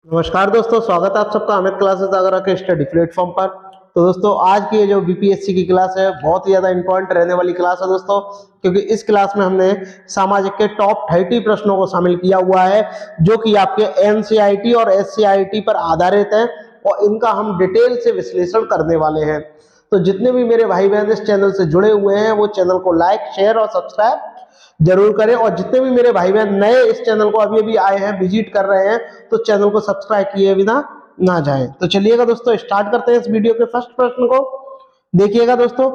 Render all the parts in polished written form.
नमस्कार दोस्तों, स्वागत है आप सबका अमित क्लासेस आगरा के स्टडी प्लेटफॉर्म पर। तो दोस्तों आज की ये जो बीपीएससी की क्लास है बहुत ही ज्यादा इंपॉर्टेंट रहने वाली क्लास है दोस्तों, क्योंकि इस क्लास में हमने सामाजिक के टॉप 30 प्रश्नों को शामिल किया हुआ है जो कि आपके एनसीईआरटी और एससीईआरटी पर आधारित है और इनका हम डिटेल से विश्लेषण करने वाले हैं। तो जितने भी मेरे भाई बहन इस चैनल से जुड़े हुए हैं वो चैनल को लाइक, शेयर और सब्सक्राइब जरूर करें, और जितने भी मेरे भाई बहन नए इस चैनल को अभी अभी आए हैं, विजिट कर रहे हैं, तो चैनल को सब्सक्राइब किए बिना ना जाएं। तो चलिएगा दोस्तों, स्टार्ट करते हैं इस वीडियो के फर्स्ट प्रश्न को। देखिएगा दोस्तों,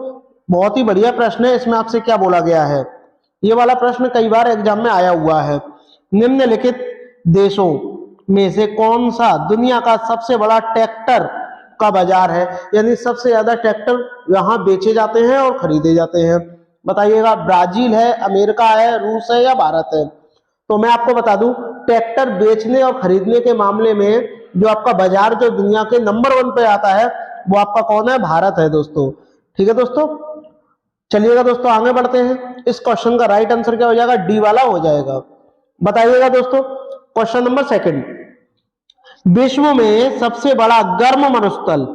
बहुत ही बढ़िया प्रश्न है। इसमें आपसे क्या बोला गया है, ये वाला प्रश्न कई बार एग्जाम में आया हुआ है। निम्नलिखित देशों में से कौन सा दुनिया का सबसे बड़ा ट्रैक्टर का बाजार है, यानी सबसे ज्यादा ट्रैक्टर यहाँ बेचे जाते हैं और खरीदे जाते हैं। बताइएगा, ब्राजील है, अमेरिका है, रूस है या भारत है। तो मैं आपको बता दूं, ट्रैक्टर बेचने और खरीदने के मामले में जो आपका बाजार जो दुनिया के नंबर 1 पे आता है वो आपका कौन है, भारत है दोस्तों। ठीक है दोस्तों, चलिएगा दोस्तों आगे बढ़ते हैं। इस क्वेश्चन का राइट आंसर क्या हो जाएगा, डी वाला हो जाएगा। बताइएगा दोस्तों, क्वेश्चन नंबर 2, विश्व में सबसे बड़ा गर्म मरुस्थल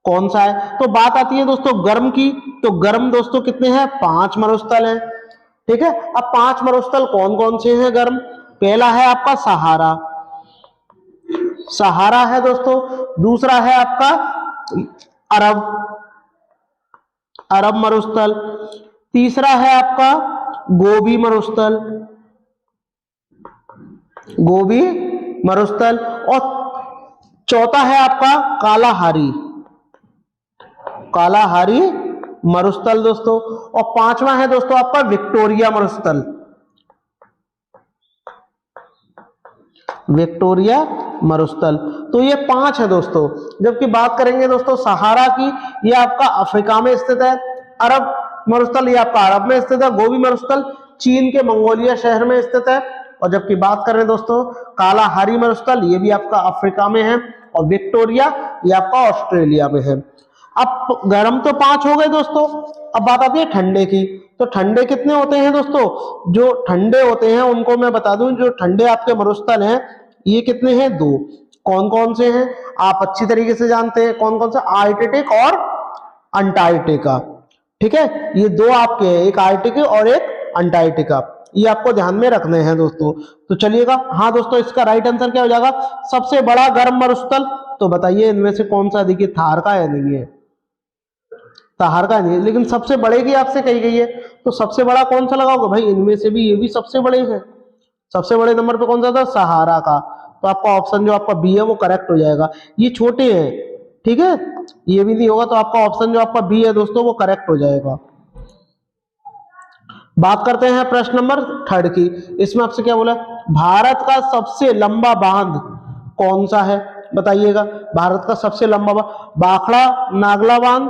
कौन सा है। तो बात आती है दोस्तों गर्म की, तो गर्म दोस्तों कितने हैं, 5 मरुस्थल हैं। ठीक है, अब 5 मरुस्थल कौन कौन से हैं गर्म। पहला है आपका सहारा, सहारा है दोस्तों। दूसरा है आपका अरब, अरब मरुस्थल। तीसरा है आपका गोबी मरुस्थल, गोबी मरुस्थल। और चौथा है आपका कालाहारी, कालाहारी मरुस्थल दोस्तों। और पांचवा है दोस्तों आपका विक्टोरिया मरुस्थल, विक्टोरिया मरुस्थल। तो ये 5 है दोस्तों। जबकि बात करेंगे दोस्तों सहारा की, ये आपका अफ्रीका में स्थित है। अरब मरुस्थल ये आपका अरब में स्थित है। गोबी मरुस्थल चीन के मंगोलिया शहर में स्थित है। और जबकि बात करें दोस्तों कालाहारी मरुस्थल, ये भी आपका अफ्रीका में है। और विक्टोरिया ये आपका ऑस्ट्रेलिया में है। अब गर्म तो 5 हो गए दोस्तों, अब बात आती है ठंडे की। तो ठंडे कितने होते हैं दोस्तों, जो ठंडे होते हैं उनको मैं बता दूं, जो ठंडे आपके मरुस्थल हैं ये कितने हैं, 2। कौन कौन से हैं आप अच्छी तरीके से जानते हैं, कौन कौन से, आर्कटिक और अंटार्कटिका। ठीक है, ये 2 आपके हैं, एक आर्कटिक और एक अंटार्कटिका। ये आपको ध्यान में रखने हैं दोस्तों। तो चलिएगा, हाँ दोस्तों इसका राइट आंसर क्या हो जाएगा, सबसे बड़ा गर्म मरुस्थल। तो बताइए इनमें से कौन सा, देखिए थार का है, नहीं है, थार का नहीं है, लेकिन सबसे बड़े की आपसे कही गई है। तो सबसे बड़ा कौन सा लगाओगे भाई, इनमें से भी ये भी सबसे बड़े हैं। सबसे बड़े नंबर पे कौन सा था, सहारा का। तो आपका ऑप्शन जो आपका बी है वो करेक्ट हो जाएगा। ये छोटे हैं, ठीक है, ये भी नहीं होगा, तो आपका ऑप्शन जो आपका बी है दोस्तों वो करेक्ट हो जाएगा। बात करते हैं प्रश्न नंबर 3 की। इसमें आपसे क्या बोला, भारत का सबसे लंबा बांध कौन सा है। बताइएगा, भारत का सबसे लंबा बांध, बाखड़ा नागला बांध,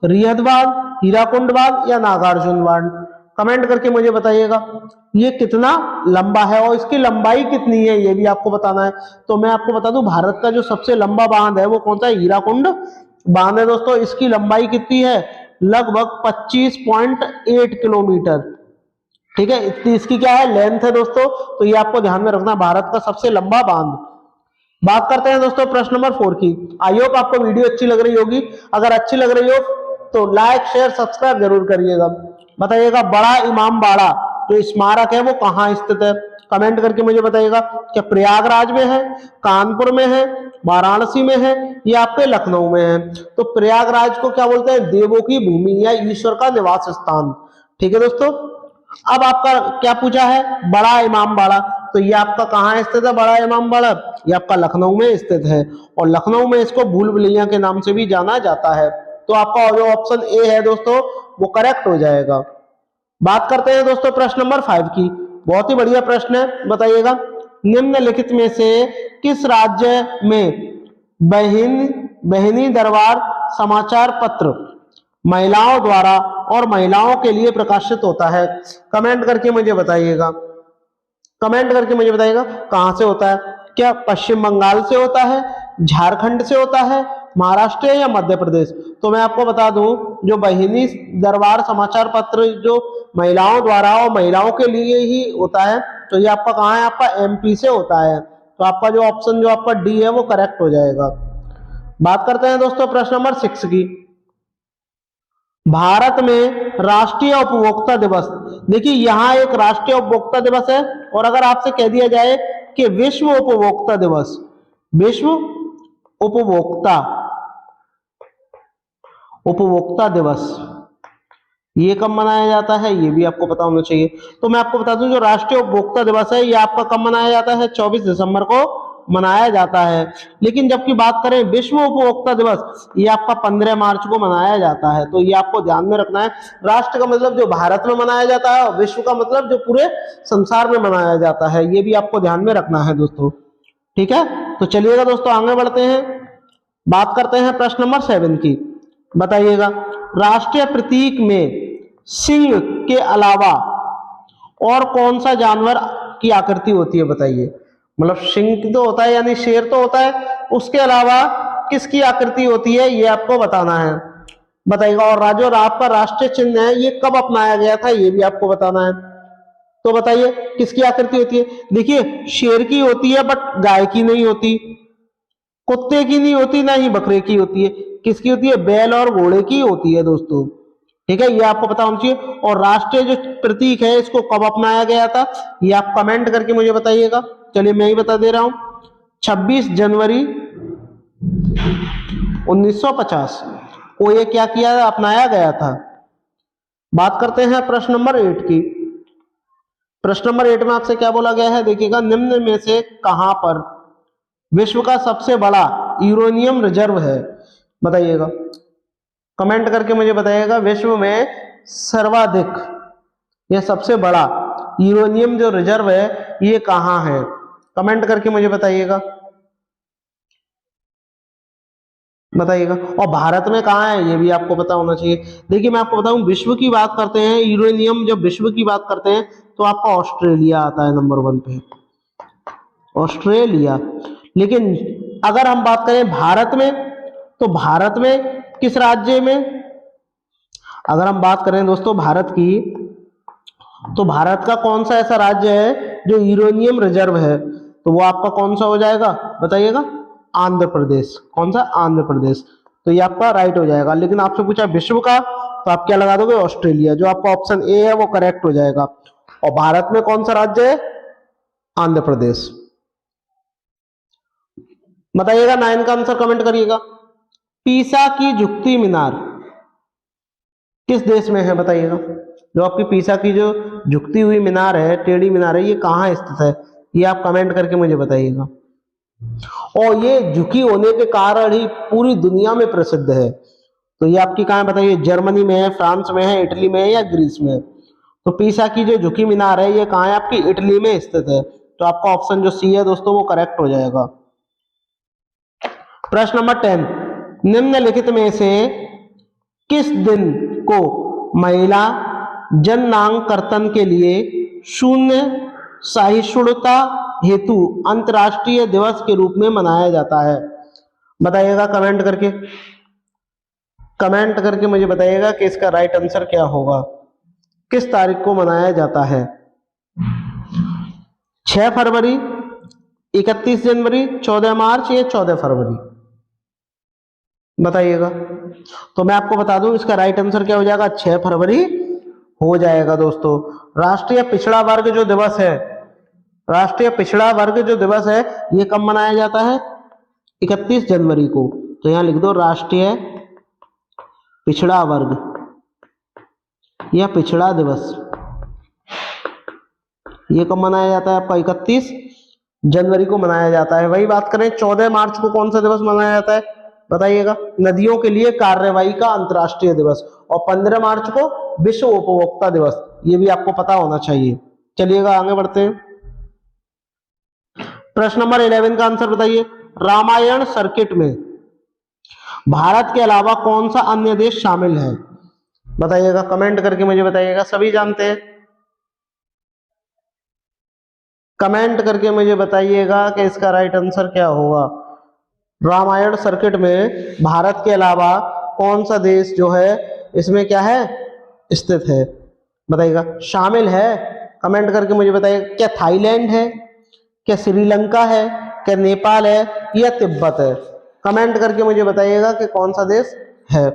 रिहद बांध, हीराकुंड बांध या नागार्जुन बांध। कमेंट करके मुझे बताइएगा ये कितना लंबा है और इसकी लंबाई कितनी है, ये भी आपको बताना है। तो मैं आपको बता दूं, भारत का जो सबसे लंबा बांध है वो कौन सा है, हीराकुंड बांध है दोस्तों। इसकी लंबाई कितनी है, लगभग 25.8 किलोमीटर। ठीक है, इतनी इसकी क्या है, लेंथ है दोस्तों। तो ये आपको ध्यान में रखना, भारत का सबसे लंबा बांध। बात करते हैं दोस्तों प्रश्न नंबर 4 की। आई होप आपको वीडियो अच्छी लग रही होगी। अगर अच्छी लग रही हो तो लाइक, शेयर, सब्सक्राइब जरूर करिएगा। बताइएगा, बड़ा इमाम बाड़ा जो स्मारक है वो कहाँ स्थित है। कमेंट करके मुझे बताइएगा, क्या प्रयागराज में है, कानपुर में है, वाराणसी में है या आपके लखनऊ में है। तो प्रयागराज को क्या बोलते हैं, देवों की भूमि या ईश्वर का निवास स्थान। ठीक है दोस्तों, अब आपका क्या पूछा है, बड़ा इमाम बाड़ा। तो ये आपका कहाँ स्थित है, बड़ा इमाम बाड़ा, ये आपका लखनऊ में स्थित है। और लखनऊ में इसको भूल भुलैया के नाम से भी जाना जाता है। तो आपका जो ऑप्शन ए है दोस्तों वो करेक्ट हो जाएगा। बात करते हैं दोस्तों प्रश्न नंबर 5 की। बहुत ही बढ़िया प्रश्न है। बताइएगा, निम्नलिखित में से किस राज्य में बहनी दरबार समाचार पत्र महिलाओं द्वारा और महिलाओं के लिए प्रकाशित होता है। कमेंट करके मुझे बताइएगा, कमेंट करके मुझे बताइएगा कहां से होता है। क्या पश्चिम बंगाल से होता है, झारखंड से होता है, महाराष्ट्र या मध्य प्रदेश। तो मैं आपको बता दूं, जो बहिनी दरबार समाचार पत्र जो महिलाओं द्वारा और महिलाओं के लिए ही होता है, तो ये आपका कहाँ है, आपका एमपी से होता है। तो आपका जो ऑप्शन जो आपका डी है वो करेक्ट हो जाएगा। बात करते हैं दोस्तों प्रश्न नंबर 6 की। भारत में राष्ट्रीय उपभोक्ता दिवस, देखिए यहां एक राष्ट्रीय उपभोक्ता दिवस है, और अगर आपसे कह दिया जाए कि विश्व उपभोक्ता दिवस, विश्व उपभोक्ता उपभोक्ता दिवस ये कब मनाया जाता है, ये भी आपको पता होना चाहिए। तो मैं आपको बता दूं जो राष्ट्रीय उपभोक्ता दिवस है ये आपका कब मनाया जाता है, 24 दिसंबर को मनाया जाता है। लेकिन जबकि बात करें विश्व उपभोक्ता दिवस, ये आपका 15 मार्च को मनाया जाता है। तो ये आपको ध्यान में रखना है। राष्ट्र का मतलब जो भारत में मनाया जाता है, और विश्व का मतलब जो पूरे संसार में मनाया जाता है, ये भी आपको ध्यान में रखना है दोस्तों। ठीक है, तो चलिएगा दोस्तों आगे बढ़ते हैं। बात करते हैं प्रश्न नंबर 7 की। बताइएगा राष्ट्रीय प्रतीक में सिंह के अलावा और कौन सा जानवर की आकृति होती है, बताइए। मतलब सिंह तो होता है यानी शेर तो होता है, उसके अलावा किसकी आकृति होती है ये आपको बताना है, बताइएगा। और जो आपका राष्ट्रीय चिन्ह है ये कब अपनाया गया था ये भी आपको बताना है। तो बताइए किसकी आकृति होती है। देखिए शेर की होती है बट गाय की नहीं होती, कुत्ते की नहीं होती, ना ही बकरे की होती है। किसकी होती है, बैल और घोड़े की होती है दोस्तों। ठीक है, ये आपको पता होना चाहिए। और राष्ट्रीय जो प्रतीक है इसको कब अपनाया गया था ये आप कमेंट करके मुझे बताइएगा। चलिए मैं ही बता दे रहा हूं, 26 जनवरी 1950 को ये क्या किया अपनाया गया था। बात करते हैं प्रश्न नंबर 8 की। प्रश्न नंबर 8 में आपसे क्या बोला गया है, देखिएगा निम्न में से कहां पर विश्व का सबसे बड़ा यूरेनियम रिजर्व है, बताइएगा। कमेंट करके मुझे बताइएगा विश्व में सर्वाधिक या सबसे बड़ा यूरेनियम जो रिजर्व है ये कहां है, कमेंट करके मुझे बताइएगा। और भारत में कहाँ है ये भी आपको पता होना चाहिए। देखिए मैं आपको बताऊं विश्व की बात करते हैं, यूरेनियम जब विश्व की बात करते हैं तो आपका ऑस्ट्रेलिया आता है नंबर 1 पे, ऑस्ट्रेलिया। लेकिन अगर हम बात करें भारत में, तो भारत में किस राज्य में, अगर हम बात करें दोस्तों भारत की, तो भारत का कौन सा ऐसा राज्य है जो यूरेनियम रिजर्व है, तो वो आपका कौन सा हो जाएगा बताइएगा, आंध्र प्रदेश। कौन सा, आंध्र प्रदेश। तो ये आपका राइट हो जाएगा। लेकिन आपसे पूछा विश्व का, तो आप क्या लगा दोगे, ऑस्ट्रेलिया। जो आपका ऑप्शन ए है वो करेक्ट हो जाएगा। और भारत में कौन सा राज्य है, आंध्र प्रदेश। बताइएगा 9 का आंसर कमेंट करिएगा। पीसा की झुकती मीनार किस देश में है, बताइएगा। जो आपकी पीसा की जो झुकती हुई मीनार है, टेढ़ी मीनार है, ये कहाँ स्थित है, ये आप कमेंट करके मुझे बताइएगा। और ये झुकी होने के कारण ही पूरी दुनिया में प्रसिद्ध है। तो ये आपकी कहाँ बताइए, जर्मनी में है, फ्रांस में है, इटली में है, या ग्रीस में है। तो पीसा की जो झुकी मीनार है ये कहाँ है, आपकी इटली में स्थित है। तो आपका ऑप्शन जो सी है दोस्तों वो करेक्ट हो जाएगा। प्रश्न नंबर 10, निम्नलिखित में से किस दिन को महिला जननांगकर्तन के लिए शून्य सहिष्णुता हेतु अंतर्राष्ट्रीय दिवस के रूप में मनाया जाता है, बताइएगा। कमेंट करके मुझे बताइएगा कि इसका राइट आंसर क्या होगा, किस तारीख को मनाया जाता है। 6 फरवरी, 31 जनवरी, 14 मार्च या 14 फरवरी, बताइएगा। तो मैं आपको बता दूं इसका राइट आंसर क्या हो जाएगा, 6 फरवरी हो जाएगा दोस्तों। राष्ट्रीय पिछड़ा वर्ग जो दिवस है, राष्ट्रीय पिछड़ा वर्ग जो दिवस है ये कब मनाया जाता है, 31 जनवरी को। तो यहां लिख दो राष्ट्रीय पिछड़ा वर्ग या पिछड़ा दिवस, ये कब मनाया जाता है आपका, 31 जनवरी को मनाया जाता है। वही बात करें 14 मार्च को कौन सा दिवस मनाया जाता है, बताइएगा। नदियों के लिए कार्यवाही का अंतर्राष्ट्रीय दिवस। और 15 मार्च को विश्व उपभोक्ता दिवस, ये भी आपको पता होना चाहिए। चलिएगा आगे बढ़ते हैं। प्रश्न नंबर 11 का आंसर बताइए। रामायण सर्किट में भारत के अलावा कौन सा अन्य देश शामिल है, बताइएगा। कमेंट करके मुझे बताइएगा, सभी जानते हैं। कमेंट करके मुझे बताइएगा कि इसका राइट आंसर क्या होगा। रामायण सर्किट में भारत के अलावा कौन सा देश जो है इसमें क्या है, स्थित है, बताइएगा, शामिल है। कमेंट करके मुझे बताइएगा, क्या थाईलैंड है, क्या श्रीलंका है, क्या नेपाल है, या तिब्बत है? कमेंट करके मुझे बताइएगा कि कौन सा देश है।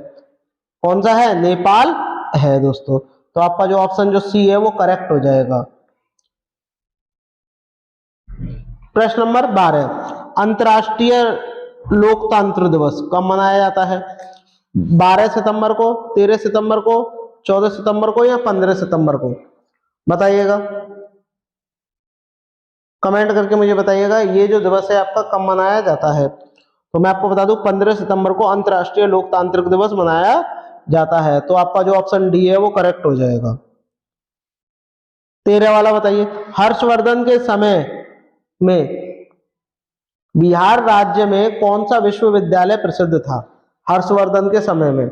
कौन सा है? नेपाल है दोस्तों। तो आपका जो ऑप्शन जो सी है वो करेक्ट हो जाएगा। प्रश्न नंबर 12, अंतर्राष्ट्रीय लोकतंत्र दिवस कब मनाया जाता है? 12 सितंबर को, 13 सितंबर को, 14 सितंबर को, या 15 सितंबर को? बताइएगा, कमेंट करके मुझे बताइएगा ये जो दिवस है आपका कब मनाया जाता है। तो मैं आपको बता दूं 15 सितंबर को अंतर्राष्ट्रीय लोकतांत्रिक दिवस मनाया जाता है। तो आपका जो ऑप्शन डी है वो करेक्ट हो जाएगा। 13 वाला बताइए, हर्षवर्धन के समय में बिहार राज्य में कौन सा विश्वविद्यालय प्रसिद्ध था? हर्षवर्धन के समय में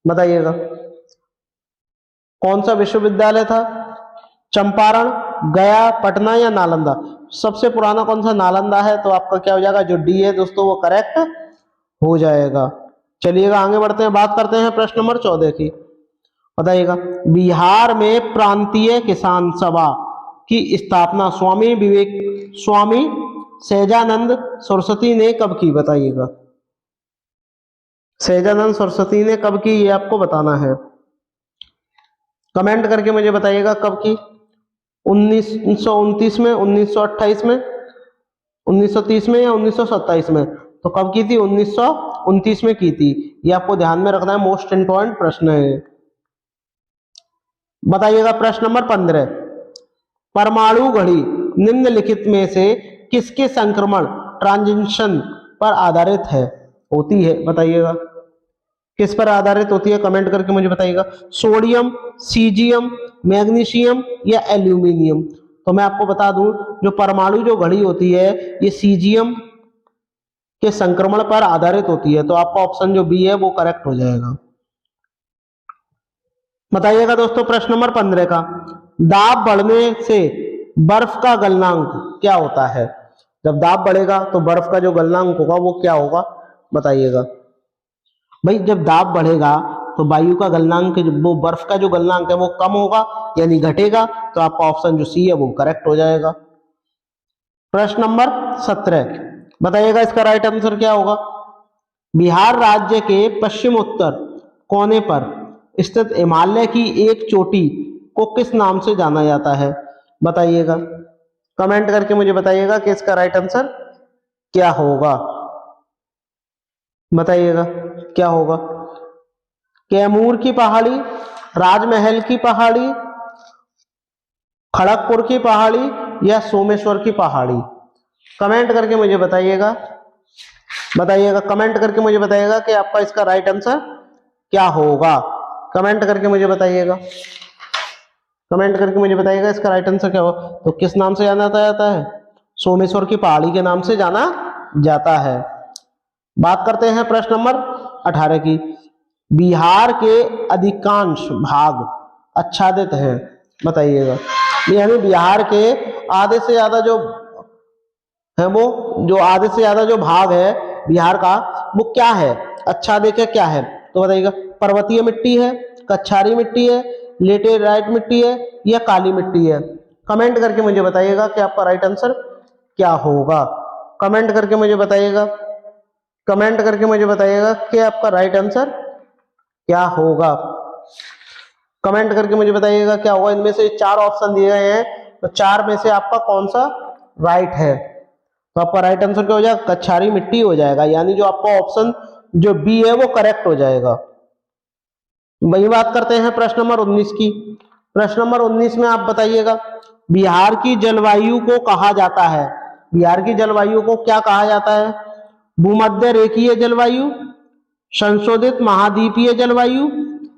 बताइएगा कौन सा विश्वविद्यालय था? चंपारण, गया, पटना, या नालंदा? सबसे पुराना कौन सा? नालंदा है। तो आपका क्या हो जाएगा? जो डी है दोस्तों वो करेक्ट हो जाएगा। चलिएगा आगे बढ़ते हैं, बात करते हैं प्रश्न नंबर 14 की। बताइएगा, बिहार में प्रांतीय किसान सभा की स्थापना स्वामी सहजानंद सरस्वती ने कब की? बताइएगा, सहजानंद सरस्वती ने कब की ये आपको बताना है। कमेंट करके मुझे बताइएगा कब की? 1929 में, 1928 में, 1930 में, या 1927 में? तो कब की थी? 1929 में की थी। ये आपको ध्यान में रखना है, मोस्ट इंपॉर्टेंट प्रश्न है। बताइएगा प्रश्न नंबर 15, परमाणु घड़ी निम्नलिखित में से किसके संक्रमण ट्रांजिशन पर आधारित है होती है? बताइएगा किस पर आधारित होती है? कमेंट करके मुझे बताइएगा, सोडियम, सीजियम, मैग्नीशियम, या एल्यूमिनियम? तो मैं आपको बता दूं जो परमाणु जो घड़ी होती है ये सीजियम के संक्रमण पर आधारित होती है। तो आपका ऑप्शन जो बी है वो करेक्ट हो जाएगा। बताइएगा दोस्तों प्रश्न नंबर 15 का, दाब बढ़ने से बर्फ का गलनांक क्या होता है? जब दाब बढ़ेगा तो बर्फ का जो गलनांक होगा वो क्या होगा? बताइएगा भाई, जब दाब बढ़ेगा तो वायु का गलनांक, वो बर्फ का जो गलनांक है वो कम होगा यानी घटेगा। तो आपका ऑप्शन जो सी है वो करेक्ट हो जाएगा। प्रश्न नंबर 17, बताइएगा इसका राइट आंसर क्या होगा? बिहार राज्य के पश्चिम उत्तर कोने पर स्थित हिमालय की एक चोटी को किस नाम से जाना जाता है? बताइएगा, कमेंट करके मुझे बताइएगा कि इसका राइट आंसर क्या होगा। बताइएगा क्या होगा? कैमूर की पहाड़ी, राजमहल की पहाड़ी, खड़गपुर की पहाड़ी, या सोमेश्वर की पहाड़ी? कमेंट करके मुझे बताइएगा। बताइएगा, कमेंट करके मुझे बताइएगा कि आपका इसका राइट आंसर क्या होगा। कमेंट करके मुझे बताइएगा, कमेंट करके मुझे बताइएगा इसका राइट आंसर क्या होगा। तो किस नाम से जाना जाता है? सोमेश्वर की पहाड़ी के नाम से जाना जाता है। बात करते हैं प्रश्न नंबर 18 की, बिहार के अधिकांश भाग आच्छादित हैं। बताइएगा, यानी बिहार के आधे से ज्यादा जो है वो आधे से ज्यादा जो भाग है बिहार का वो क्या है? आच्छादित है क्या है? तो बताइएगा, पर्वतीय मिट्टी है, कच्छारी मिट्टी है, लेटेराइट मिट्टी है, या काली मिट्टी है? कमेंट करके मुझे बताइएगा कि आपका राइट आंसर क्या होगा। कमेंट करके मुझे बताइएगा, कमेंट करके मुझे बताइएगा कि आपका राइट आंसर क्या होगा। कमेंट करके मुझे बताइएगा क्या होगा। इनमें से 4 ऑप्शन दिए गए हैं, तो 4 में से आपका कौन सा राइट है? तो आपका राइट आंसर क्या हो जाएगा? कच्छारी मिट्टी हो जाएगा, यानी जो आपका ऑप्शन जो बी है वो करेक्ट हो जाएगा। वही बात करते हैं प्रश्न नंबर 19 की। प्रश्न नंबर 19 में आप बताइएगा, बिहार की जलवायु को कहा जाता है, बिहार की जलवायु को क्या कहा जाता है? भूमध्य रेखीय जलवायु, संशोधित महाद्वीपीय जलवायु,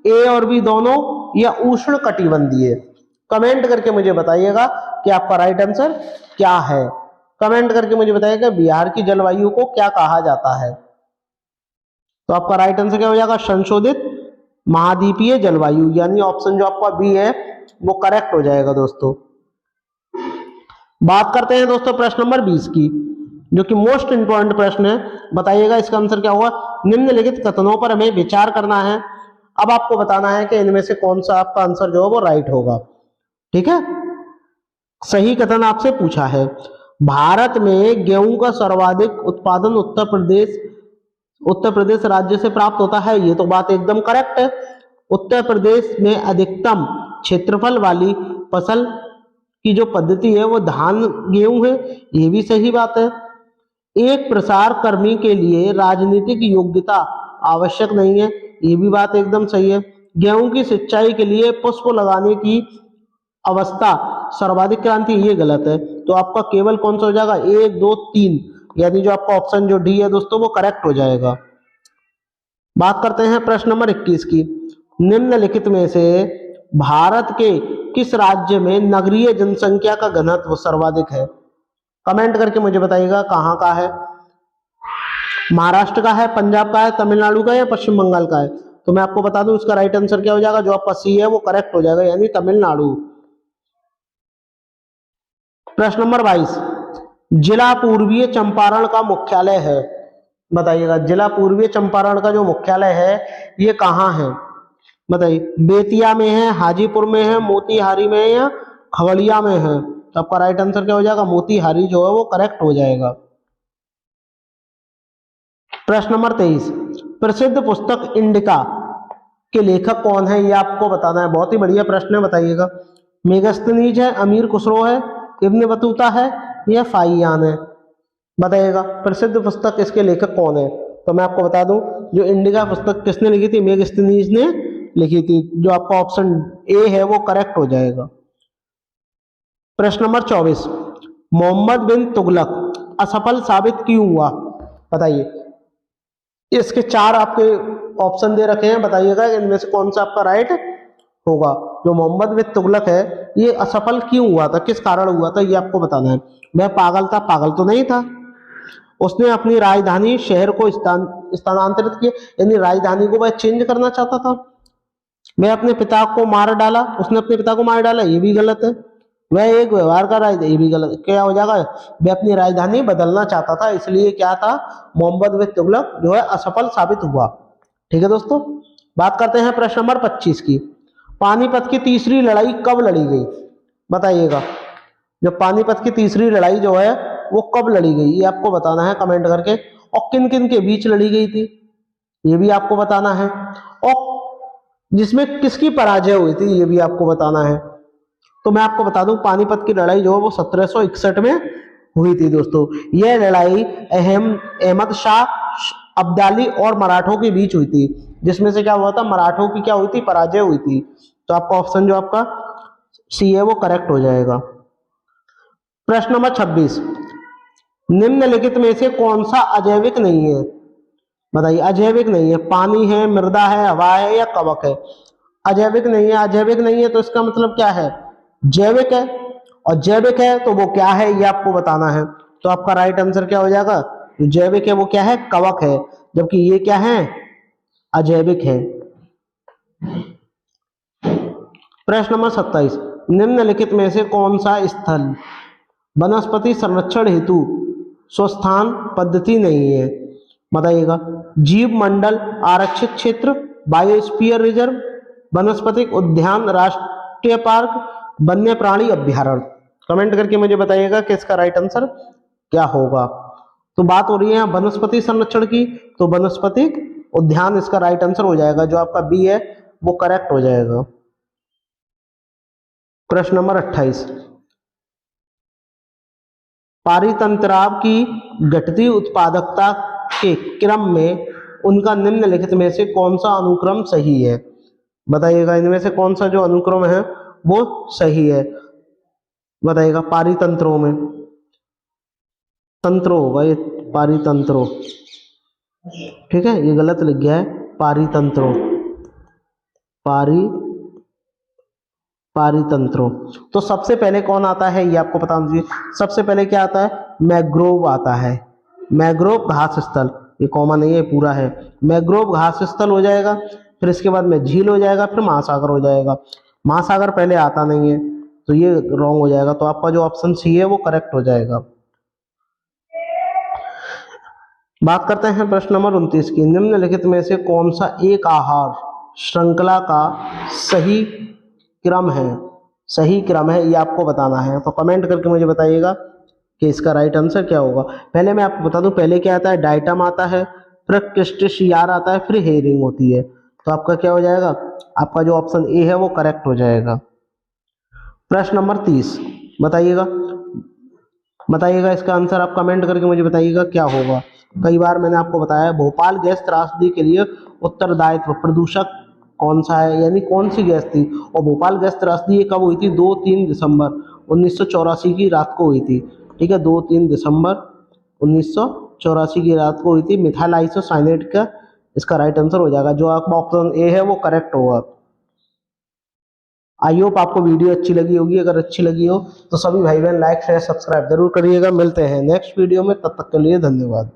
ए और बी दोनों, या उष्ण कटिबंधीय? कमेंट करके मुझे बताइएगा कि आपका राइट आंसर क्या है। कमेंट करके मुझे बताइएगा बिहार की जलवायु को क्या कहा जाता है। तो आपका राइट आंसर क्या हो जाएगा? संशोधित महाद्वीपीय जलवायु, यानी ऑप्शन जो आपका बी है वो करेक्ट हो जाएगा दोस्तों। बात करते हैं दोस्तों प्रश्न नंबर 20 की, जो कि मोस्ट इंपॉर्टेंट प्रश्न है। बताइएगा इसका आंसर क्या होगा? निम्नलिखित कथनों पर हमें विचार करना है। अब आपको बताना है कि इनमें से कौन सा आपका आंसर जो है वो राइट होगा। ठीक है, सही कथन आपसे पूछा है। भारत में गेहूं का सर्वाधिक उत्पादन उत्तर प्रदेश राज्य से प्राप्त होता है। ये तो बात एकदम करेक्ट है। उत्तर प्रदेश में अधिकतम क्षेत्रफल वाली फसल की जो पद्धति है वो धान गेहूं है। ये भी सही बात है। एक प्रसार कर्मी के लिए राजनीतिक योग्यता आवश्यक नहीं है। ये भी बात एकदम सही है। गेहूं की सिंचाई के लिए पुष्प लगाने की अवस्था सर्वाधिक क्रांति, ये गलत है। तो आपका केवल कौन सा हो जाएगा, 1 2 3, यानी जो आपका ऑप्शन जो डी है दोस्तों वो करेक्ट हो जाएगा। बात करते हैं प्रश्न नंबर 21 की। निम्नलिखित में से भारत के किस राज्य में नगरीय जनसंख्या का घनत्व सर्वाधिक है? कमेंट करके मुझे बताइएगा कहाँ का है। महाराष्ट्र का है, पंजाब का है, तमिलनाडु का है या पश्चिम बंगाल का है? तो मैं आपको बता दूं इसका राइट आंसर क्या हो जाएगा, जो आपका सी है वो करेक्ट हो जाएगा, यानी तमिलनाडु। प्रश्न नंबर 22, जिला पूर्वीय चंपारण का मुख्यालय है। बताइएगा जिला पूर्वीय चंपारण का जो मुख्यालय है ये कहाँ है? बताइए, बेतिया में है, हाजीपुर में है, मोतिहारी में है या खगड़िया में है? तो आपका राइट आंसर क्या हो जाएगा, मोतिहारी जो है वो करेक्ट हो जाएगा। प्रश्न नंबर 23, प्रसिद्ध पुस्तक इंडिका के लेखक कौन है? ये आपको बताना है। बहुत ही बढ़िया प्रश्न है, बताइएगा। मेगस्थनीज है, अमीर खुसरो है, इब्न बतूता है या फाहियान है? बताइएगा प्रसिद्ध पुस्तक इसके लेखक कौन है? तो मैं आपको बता दूं, जो इंडिका पुस्तक किसने लिखी थी, मेगस्थनीज ने लिखी थी। जो आपका ऑप्शन ए है वो करेक्ट हो जाएगा। प्रश्न नंबर 24, मोहम्मद बिन तुगलक असफल साबित क्यों हुआ? बताइए, इसके 4 आपके ऑप्शन दे रखे हैं, बताइएगा इनमें से कौन सा आपका राइट होगा। जो मोहम्मद बिन तुगलक है ये असफल क्यों हुआ था, किस कारण हुआ था, ये आपको बताना है। वह पागल था? पागल तो नहीं था। उसने अपनी राजधानी शहर को स्थानांतरित किया, यानी राजधानी को वह चेंज करना चाहता था। वह अपने पिता को मार डाला, उसने अपने पिता को मार डाला, ये भी गलत है। वह एक व्यवहार का राज, ये भी गलत। क्या हो जाएगा, वह अपनी राजधानी बदलना चाहता था, इसलिए क्या था, मोहम्मद बिन तुगलक जो है असफल साबित हुआ। ठीक है दोस्तों, बात करते हैं प्रश्न नंबर 25 की। पानीपत की तीसरी लड़ाई कब लड़ी गई? बताइएगा, जो पानीपत की तीसरी लड़ाई जो है वो कब लड़ी गई, ये आपको बताना है कमेंट करके। और किन किन के बीच लड़ी गई थी ये भी आपको बताना है। और जिसमें किसकी पराजय हुई थी ये भी आपको बताना है। तो मैं आपको बता दूं, पानीपत की लड़ाई जो है वो 1761 में हुई थी दोस्तों। यह लड़ाई अहमद शाह अब्दाली और मराठों के बीच हुई थी, जिसमें से क्या हुआ था, मराठों की क्या हुई थी, पराजय हुई थी। तो आपका ऑप्शन जो आपका सी है वो करेक्ट हो जाएगा। प्रश्न नंबर 26, निम्नलिखित में से कौन सा अजैविक नहीं है? बताइए, अजैविक नहीं है, पानी है, मृदा है, हवा है या कवक है? अजैविक नहीं है। अजैविक नहीं है तो इसका मतलब क्या है, जैविक है। और जैविक है तो वो क्या है ये आपको बताना है। तो आपका राइट आंसर क्या हो जाएगा, जो जैविक है वो क्या है, कवक है, जबकि ये क्या है, अजैविक है। प्रश्न नंबर 27, निम्नलिखित में से कौन सा स्थल वनस्पति संरक्षण हेतु स्वस्थान पद्धति नहीं है? बताइएगा, जीव मंडल आरक्षित क्षेत्र, बायोस्फीयर रिजर्व, वनस्पतिक उद्यान, राष्ट्रीय पार्क, वन्य प्राणी अभ्यारण्य। कमेंट करके मुझे बताइएगा कि इसका राइट आंसर क्या होगा। तो बात हो रही है वनस्पति संरक्षण की, तो वनस्पतिक उद्यान इसका राइट आंसर हो जाएगा। जो आपका बी है वो करेक्ट हो जाएगा। प्रश्न नंबर 28, पारितंत्राव की घटती उत्पादकता के क्रम में उनका निम्नलिखित में से कौन सा अनुक्रम सही है? बताइएगा, इनमें से कौन सा जो अनुक्रम है वो सही है? बताइएगा, पारितंत्रों में, तंत्रो होगा ये, पारितंत्रो, ठीक है, ये गलत लिख गया है, पारितंत्रो, पारितंत्रों। तो सबसे पहले कौन आता है ये आपको पता होना चाहिए। सबसे पहले क्या आता है, मैग्रोव आता है। मैग्रोव घास स्थल, ये कॉमन नहीं है, पूरा है। मैग्रोव घास स्थल हो जाएगा, फिर इसके बाद में झील हो जाएगा, फिर महासागर हो जाएगा। महासागर पहले आता नहीं है तो ये रॉन्ग हो जाएगा। तो आपका जो ऑप्शन सी है वो करेक्ट हो जाएगा। बात करते हैं प्रश्न नंबर 29 की। निम्नलिखित में से कौन सा एक आहार श्रृंखला का सही क्रम है? सही क्रम है ये आपको बताना है। तो कमेंट करके मुझे बताइएगा कि इसका राइट आंसर क्या होगा। पहले मैं आपको बता दूं, पहले क्या आता है, डाइटम आता है, फिर क्रिस्टेशियर आता है, फिर हेरिंग होती है। तो आपका क्या हो जाएगा, आपका जो ऑप्शन ए है वो करेक्ट हो जाएगा। प्रश्न नंबर 30 बताइएगा, बताइएगा इसका आंसर आप कमेंट करके मुझे बताइएगा क्या होगा। कई बार मैंने आपको बताया है, भोपाल गैस त्रासदी के लिए उत्तरदायित्व प्रदूषक कौन सा है, यानी कौन सी गैस थी। और भोपाल गैस त्रासदी ये कब हुई थी, 2-3 दिसंबर 1984 की रात को हुई थी। ठीक है, 2-3 दिसंबर 1984 की रात को हुई थी। मिथाइल आइसोसाइनेट का इसका राइट आंसर हो जाएगा। जो आपका ऑप्शन ए है वो करेक्ट होगा। आई होप आपको वीडियो अच्छी लगी होगी। अगर अच्छी लगी हो तो सभी भाई बहन लाइक शेयर सब्सक्राइब जरूर करिएगा। मिलते हैं नेक्स्ट वीडियो में, तब तक के लिए धन्यवाद।